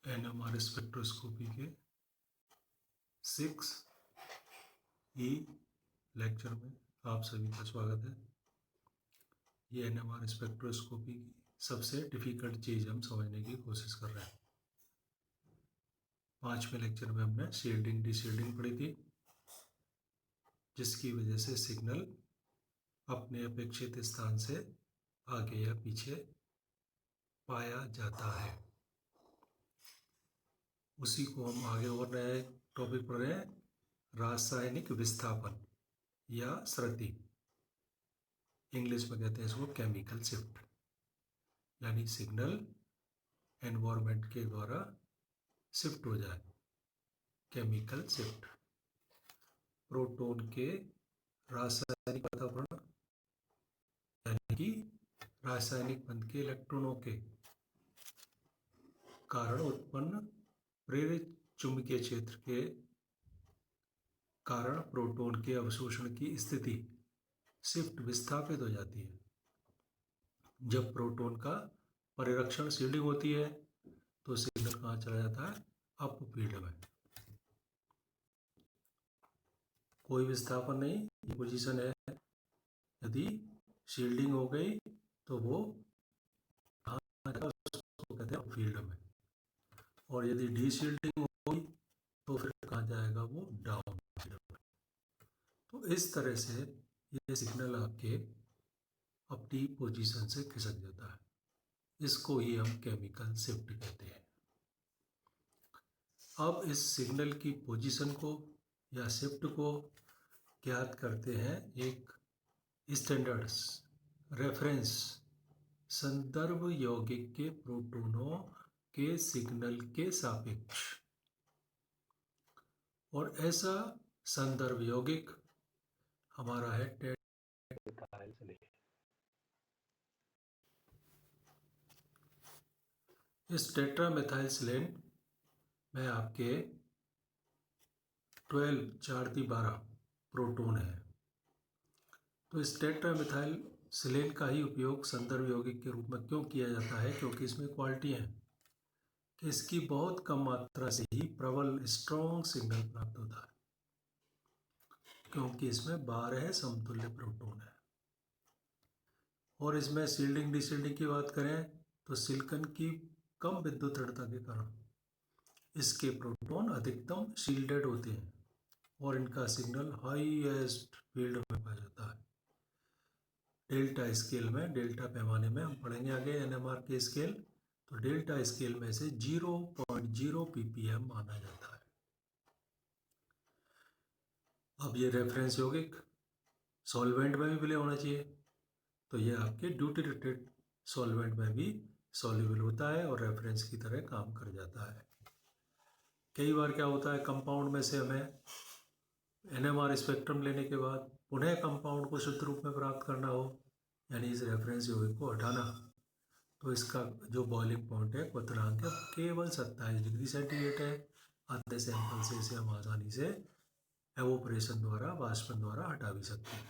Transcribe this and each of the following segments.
NMR spectroscopy के 6E lecture में आप सभी का स्वागत है। ये एनएमआर स्पेक्ट्रोस्कोपी की सबसे डिफ़िकल्ट चीज़ हम समझने की कोशिश कर रहे हैं। 5वें लेक्चर में हमने शील्डिंग डीशील्डिंग पढ़ी थी, जिसकी वजह से सिग्नल अपने अपेक्षित स्थान से आगे या पीछे पाया जाता है। उसी को हम आगे और नए टॉपिक पढ़ रहे हैं, रासायनिक विस्थापन या स्रति। इंग्लिश में कहते हैं इसको केमिकल शिफ्ट, यानी सिग्नल एनवायरनमेंट के द्वारा शिफ्ट हो जाए, केमिकल शिफ्ट। प्रोटॉन के रासायनिक वातावरण यानी कि रासायनिक बंध के इलेक्ट्रॉनों के कारण उत्पन्न प्रेरित चुंबकीय क्षेत्र के कारण प्रोटॉन के अवशोषण की स्थिति शिफ्ट विस्थापित हो जाती है। जब प्रोटॉन का परिरक्षण शील्डिंग होती है तो सिग्नल कहाँ चला जाता है? अप फील्ड में। कोई विस्थापन नहीं, ये पोजीशन है। यदि शील्डिंग हो गई तो वो कहाँ जाएगा? उसको कहते हैं अप फील्ड में। और यदि डी शील्डिंग होगी तो फिर कहाँ जाएगा? वो डाउन फील्ड में। तो इस तरह से ये सिग्नल आपके अपनी पोजीशन से खिसक जाता है। इसको ही हम केमिकल शिफ्ट कहते हैं। अब इस सिग्नल की पोजीशन को या शिफ्ट को ज्ञात करते हैं एक स्टैंडर्ड्स रेफरेंस संदर्भ यौगिक के प्रोटॉनों के सिग्नल के सापेक्ष। और ऐसा संदर्भ यौगिक हमारा है टेट्रामेथाइल सेलेन। इस टेट्रामेथाइल सेलेन में आपके 12 प्रोटॉन है। तो इस टेट्रामेथाइल सेलेन का ही उपयोग संदर्भ यौगिक के रूप में क्यों किया जाता है? क्योंकि इसमें क्वालिटी है कि इसकी बहुत कम मात्रा से ही प्रबल स्ट्रॉन्ग सिग्नल प्राप्त होता है, क्योंकि इसमें 12 समतुल्य प्रोटॉन है। और इसमें शील्डिंग डीशील्डिंग की बात करें तो सिलिकॉन की कम विद्युत ऋणता के कारण इसके प्रोटॉन अधिकतम शील्डेड होते हैं और इनका सिग्नल हाईएस्ट फील्ड में पाया जाता है। डेल्टा स्केल में, डेल्टा पैमाने में हम पढ़ेंगे आगे एनएमआर के स्केल, तो डेल्टा स्केल में से 0.0 ppm माना जाता है। अब ये रेफरेंस यौगिक सॉल्वेंट में भी विलय होना चाहिए, तो ये आपके ड्यूटेरेटेड सॉल्वेंट में भी सॉल्युबल होता है और रेफरेंस की तरह काम कर जाता है। कई बार क्या होता है, कंपाउंड में से हमें एनएमआर स्पेक्ट्रम लेने के बाद पुनः कंपाउंड को शुद्ध रूप में प्राप्त करना हो, यानी इस रेफरेंस यौगिक को हटाना, तो इसका जो बॉइलिंग पॉइंट है क्वथनांक केवल 27 डिग्री सेंटीग्रेड है। आधे सैंपल से इसे हम आसानी से एवोपरेशन द्वारा, वाष्पन द्वारा हटा भी सकते हैं।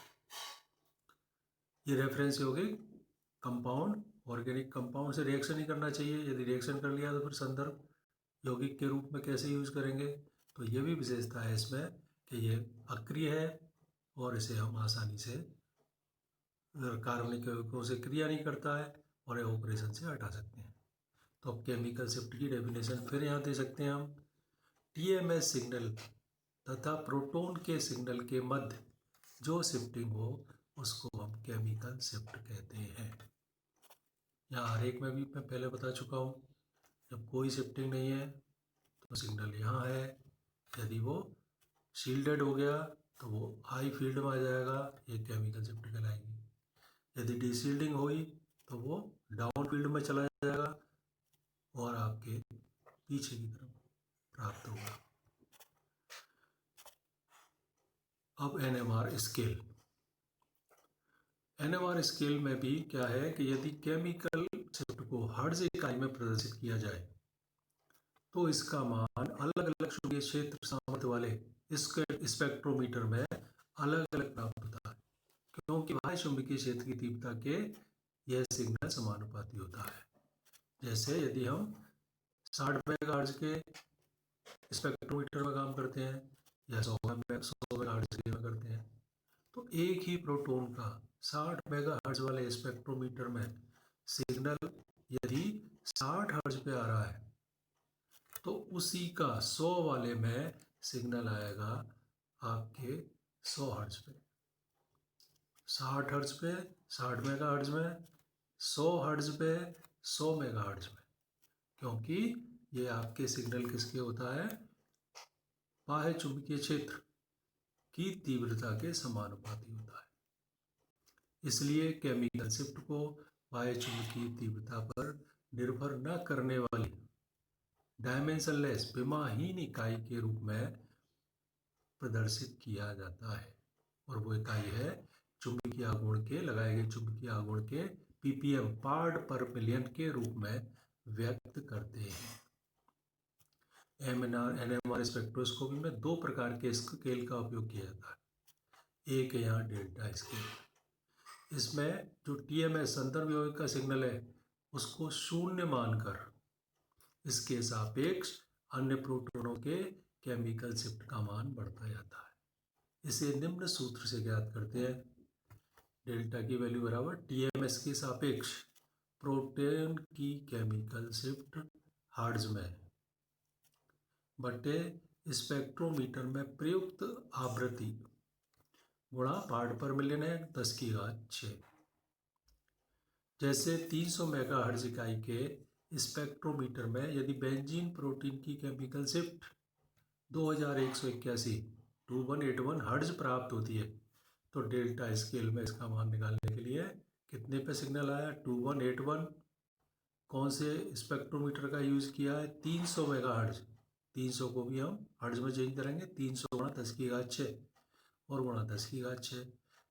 ये रेफरेंस यौगिक कंपाउंड ऑर्गेनिक कंपाउंड से रिएक्शन नहीं करना चाहिए। यदि रिएक्शन कर लिया तो फिर संदर्भ यौगिक के रूप में कैसे यूज करेंगे? तो ये भी विशेषता है इसमें कि ये अक्रिय है और इसे हम आसानी से कार्बनिक यौगिकों से क्रिया नहीं करता है और एवोपरेशन से हटा सकते हैं। तो अब केमिकल शिफ्ट की डेफिनेशन फिर यहाँ दे सकते हैं हम। टीएमएस सिग्नल तथा प्रोटॉन के सिग्नल के मध्य जो शिफ्टिंग हो उसको हम केमिकल शिफ्ट कहते हैं। यहाँ हर एक में भी मैं पहले बता चुका हूँ, जब कोई शिफ्टिंग नहीं है तो सिग्नल यहाँ है। यदि वो शील्डेड हो गया तो वो हाई फील्ड में आ जाएगा, ये केमिकल शिफ्ट कहलाएगी। यदि डीशील्डिंग हुई तो वो डाउन फील्ड में चला जाएगा और आपके पीछे की तरफ प्राप्त होगा। अब एनएमआर स्केल। एनएमआर स्केल में भी क्या है कि यदि केमिकल शिफ्ट को हर्ट्ज इकाई में प्रदर्शित किया जाए तो इसका मान अलग अलग चुंबकीय क्षेत्र सामर्थ्य वाले स्पेक्ट्रोमीटर में अलग अलग प्राप्त होता है, क्योंकि बाह्य चुंबकीय क्षेत्र की तीव्रता के यह सिग्नल समानुपाती होता है। जैसे यदि हम 60 मेगाहर्ट्ज के स्पेक्ट्रोमीटर में काम करते हैं या 100 मेगाहर्ट्ज के में करते हैं। तो एक ही प्रोटॉन का 60 मेगाहर्ट्ज वाले स्पेक्ट्रोमीटर में सिग्नल यदि 60 हर्ट्ज पे आ रहा है तो उसी का 100 वाले में सिग्नल आएगा आपके 100 हर्ट्ज पे। 60 हर्ट्ज पे 60 मेगाहर्ट्ज में, 100 हर्ट्ज पे 100 मेगाहर्ट्ज में, क्योंकि ये आपके सिग्नल किसके होता है, बाह्य चुंबकीय क्षेत्र की तीव्रता के समानुपाती होता है। इसलिए केमिकल शिफ्ट को बाह्य चुंबकीय तीव्रता पर निर्भर न करने वाली डायमेंशनलेस विमाहीन इकाई के रूप में प्रदर्शित किया जाता है, और वो इकाई है चुंबकीय आघूर्ण के, लगाए गए चुंबकीय आघूर्ण के ppm पार्ट पर मिलियन के रूप में व्यक्त करते हैं। NMR स्पेक्ट्रोस्कोपी में दो प्रकार के स्केल का उपयोग किया जाता है। एक है यहाँ डेल्टा स्केल। इसमें जो TMS संदर्भ यौगिक का सिग्नल है उसको शून्य मानकर इसके सापेक्ष अन्य प्रोटॉनों के केमिकल शिफ्ट का मान बढ़ता जाता है। इसे निम्न सूत्र से ज्ञात करते हैं। डेल्टा की वैल्यू बराबर TMS के सापेक्ष प्रोटॉन की केमिकल शिफ्ट हर्ट्ज में बटे स्पेक्ट्रोमीटर में प्रयुक्त आवृत्ति गुणा पार्ट पर मिलियन है 10⁶। जैसे 300 मेगाहर्ट्ज इकाई के स्पेक्ट्रोमीटर में यदि बेंजीन प्रोटीन की केमिकल शिफ्ट 2181 2181 हर्ट्ज प्राप्त होती है तो डेल्टा स्केल में इसका मान निकालने के लिए कितने पे सिग्नल आया, 2181। कौन से स्पेक्ट्रोमीटर का यूज़ किया है, 300 मेगाहर्ट्ज। 300 को भी हम हर्ट्ज में चेंज करेंगे, 300 गुणा 10⁶ और गुणा 10⁶,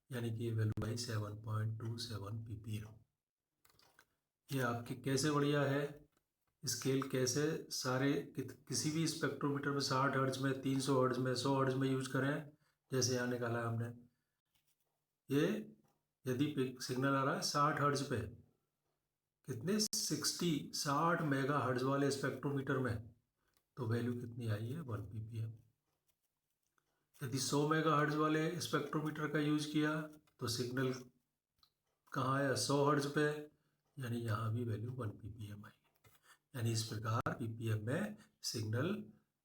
यानी कि ये वैल्यू आई 7.27 ppm। ये आपके कैसे बढ़िया है स्केल, कैसे सारे किसी भी स्पेक्ट्रोमीटर में 60 हर्ट्ज में, 300 हर्ट्ज में, 100 हर्ट्ज में यूज करें। जैसे यहाँ निकाला है हमने, ये यदि सिग्नल आ रहा है 60 हर्ट्ज पे, कितने 60 मेगा हर्ट्ज वाले स्पेक्ट्रोमीटर में, तो वैल्यू कितनी आई है 1 ppm। यदि 100 मेगा हर्ट्ज वाले स्पेक्ट्रोमीटर का यूज किया तो सिग्नल कहाँ आया, 100 हर्ट्ज पे, यानी यहाँ भी वैल्यू 1 ppm आई। यानी इस प्रकार ppm में सिग्नल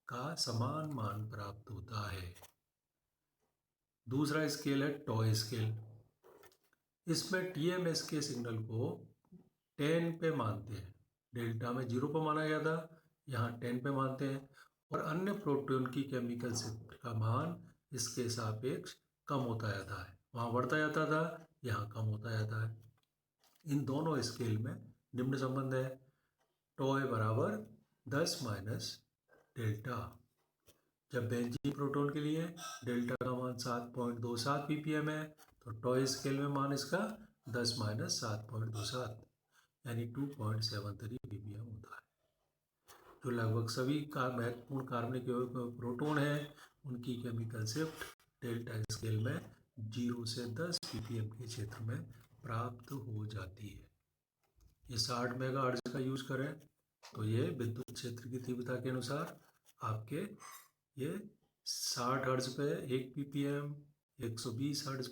का समान मान प्राप्त होता है। दूसरा स्केल है टॉय स्केल। इसमें TMS के सिग्नल को 10 पे मानते हैं। डेल्टा में 0 पे माना गया था, यहाँ 10 पे मानते हैं, और अन्य प्रोटॉन की केमिकल शिफ्ट का मान इसके सापेक्ष कम होता जाता है। वहाँ बढ़ता जाता था, यहाँ कम होता जाता है। इन दोनों स्केल में निम्न संबंध है, टॉय बराबर 10 माइनस डेल्टा। जब बेंजीन प्रोटॉन के लिए डेल्टा का मान 7.27 ppm है तो टॉय स्केल में मान इसका 10 माइनस 7.27 यानी 2.73 ppm होता है। जो लगभग सभी महत्वपूर्ण कार्बनिक यौगिक प्रोटॉन है उनकी केमिकल शिफ्ट डेल्टा स्केल में 0 से 10 ppm के क्षेत्र में प्राप्त हो जाती है। ये 60 मेगाहर्ट्ज का यूज करें तो ये विद्युत क्षेत्र की तीव्रता के अनुसार आपके ये 60 हर्ट्ज पे 1 ppm, 120 हर्ट्ज